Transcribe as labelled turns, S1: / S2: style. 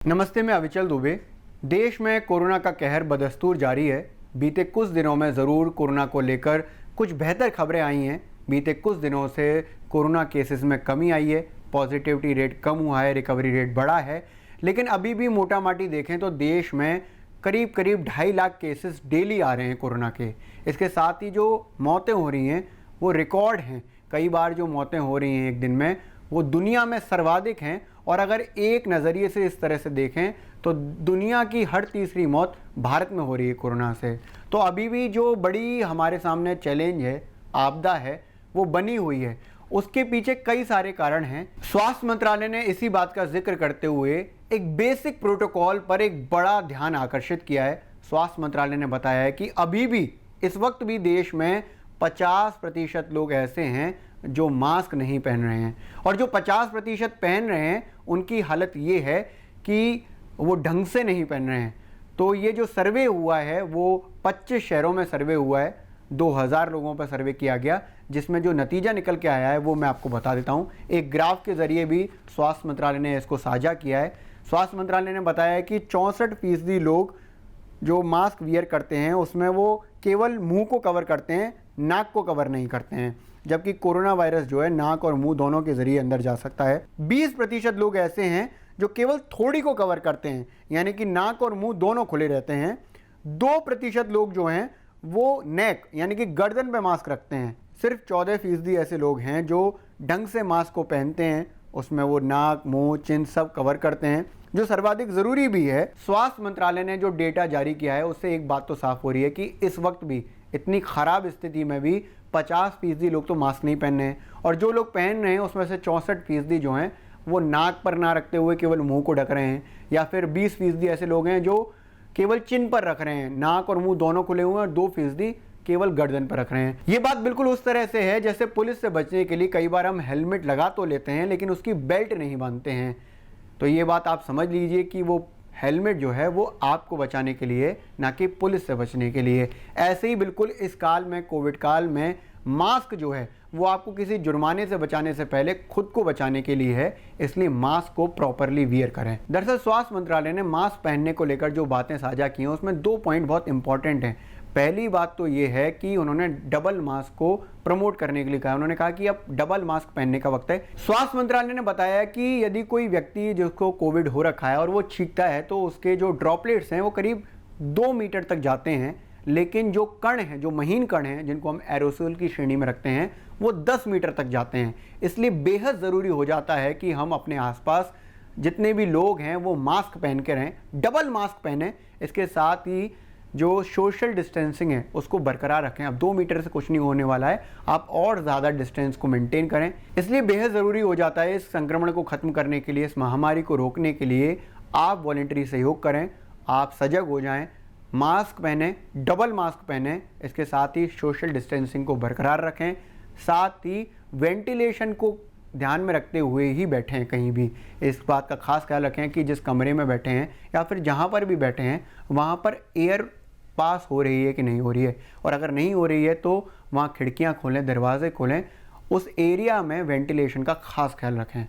S1: नमस्ते, मैं अविचल दुबे। देश में कोरोना का कहर बदस्तूर जारी है। बीते कुछ दिनों में ज़रूर कोरोना को लेकर कुछ बेहतर खबरें आई हैं। बीते कुछ दिनों से कोरोना केसेस में कमी आई है, पॉजिटिविटी रेट कम हुआ है, रिकवरी रेट बढ़ा है। लेकिन अभी भी मोटा माटी देखें तो देश में करीब करीब 2.5 लाख केसेस डेली आ रहे हैं कोरोना के। इसके साथ ही जो मौतें हो रही हैं वो रिकॉर्ड हैं। कई बार जो मौतें हो रही हैं एक दिन में वो दुनिया में सर्वाधिक हैं। और अगर एक नज़रिए से इस तरह से देखें तो दुनिया की हर तीसरी मौत भारत में हो रही है कोरोना से। तो अभी भी जो बड़ी हमारे सामने चैलेंज है, आपदा है, वो बनी हुई है। उसके पीछे कई सारे कारण हैं। स्वास्थ्य मंत्रालय ने इसी बात का जिक्र करते हुए एक बेसिक प्रोटोकॉल पर एक बड़ा ध्यान आकर्षित किया है। स्वास्थ्य मंत्रालय ने बताया है कि अभी भी इस वक्त भी देश में 50% लोग ऐसे हैं जो मास्क नहीं पहन रहे हैं। और जो 50% पहन रहे हैं उनकी हालत ये है कि वो ढंग से नहीं पहन रहे हैं। तो ये जो सर्वे हुआ है वो 25 शहरों में सर्वे हुआ है। 2000 लोगों पर सर्वे किया गया, जिसमें जो नतीजा निकल के आया है वो मैं आपको बता देता हूँ। एक ग्राफ के ज़रिए भी स्वास्थ्य मंत्रालय ने इसको साझा किया है। स्वास्थ्य मंत्रालय ने बताया है कि 64% लोग जो मास्क वियर करते हैं उसमें वो केवल मुंह को कवर करते हैं, नाक को कवर नहीं करते हैं। जबकि कोरोना वायरस जो है नाक और मुंह दोनों के जरिए अंदर जा सकता है। 20% लोग ऐसे हैं जो केवल थोड़ी को कवर करते हैं, यानी कि नाक और मुंह दोनों खुले रहते हैं। 2% लोग जो हैं वो नेक यानी कि गर्दन पे मास्क रखते हैं। सिर्फ 14% ऐसे लोग हैं जो ढंग से मास्क को पहनते हैं, उसमें वो नाक, मुंह, चिन सब कवर करते हैं, जो सर्वाधिक ज़रूरी भी है। स्वास्थ्य मंत्रालय ने जो डेटा जारी किया है उससे एक बात तो साफ हो रही है कि इस वक्त भी इतनी ख़राब स्थिति में भी 50% लोग तो मास्क नहीं पहन रहे हैं। और जो लोग पहन रहे हैं उसमें से 64% जो हैं वो नाक पर ना रखते हुए केवल मुंह को ढक रहे हैं। या फिर 20% ऐसे लोग हैं जो केवल चिन पर रख रहे हैं, नाक और मुंह दोनों खुले हुए हैं, और 2% केवल गर्दन पर रख रहे हैं। ये बात बिल्कुल उस तरह से है जैसे पुलिस से बचने के लिए कई बार हम हेलमेट लगा तो लेते हैं लेकिन उसकी बेल्ट नहीं बांधते हैं। तो ये बात आप समझ लीजिए कि वो हेलमेट जो है वो आपको बचाने के लिए, ना कि पुलिस से बचने के लिए। ऐसे ही बिल्कुल इस काल में, कोविड काल में, मास्क जो है वो आपको किसी जुर्माने से बचाने से पहले खुद को बचाने के लिए है। इसलिए मास्क को प्रॉपरली वियर करें। दरअसल स्वास्थ्य मंत्रालय ने मास्क पहनने को लेकर जो बातें साझा की हैं उसमें 2 पॉइंट बहुत इंपॉर्टेंट हैं। पहली बात तो ये है कि उन्होंने डबल मास्क को प्रमोट करने के लिए कहा। उन्होंने कहा कि अब डबल मास्क पहनने का वक्त है। स्वास्थ्य मंत्रालय ने बताया कि यदि कोई व्यक्ति जिसको कोविड हो रखा है और वो छींकता है तो उसके जो ड्रॉपलेट्स हैं वो करीब 2 मीटर तक जाते हैं, लेकिन जो कण हैं, जो महीन कण हैं जिनको हम एरोसोल की श्रेणी में रखते हैं, वो 10 मीटर तक जाते हैं। इसलिए बेहद ज़रूरी हो जाता है कि हम अपने आसपास जितने भी लोग हैं वो मास्क पहन के रहें, डबल मास्क पहने। इसके साथ ही जो सोशल डिस्टेंसिंग है उसको बरकरार रखें। अब 2 मीटर से कुछ नहीं होने वाला है, आप और ज़्यादा डिस्टेंस को मेंटेन करें। इसलिए बेहद ज़रूरी हो जाता है इस संक्रमण को ख़त्म करने के लिए, इस महामारी को रोकने के लिए आप वॉलंटरी सहयोग करें, आप सजग हो जाएं, मास्क पहने, डबल मास्क पहने। इसके साथ ही सोशल डिस्टेंसिंग को बरकरार रखें, साथ ही वेंटिलेशन को ध्यान में रखते हुए ही बैठें। कहीं भी इस बात का खास ख्याल रखें कि जिस कमरे में बैठे हैं या फिर जहाँ पर भी बैठे हैं वहाँ पर एयर पास हो रही है कि नहीं हो रही है। और अगर नहीं हो रही है तो वहाँ खिड़कियाँ खोलें, दरवाजे खोलें, उस एरिया में वेंटिलेशन का खास ख्याल रखें।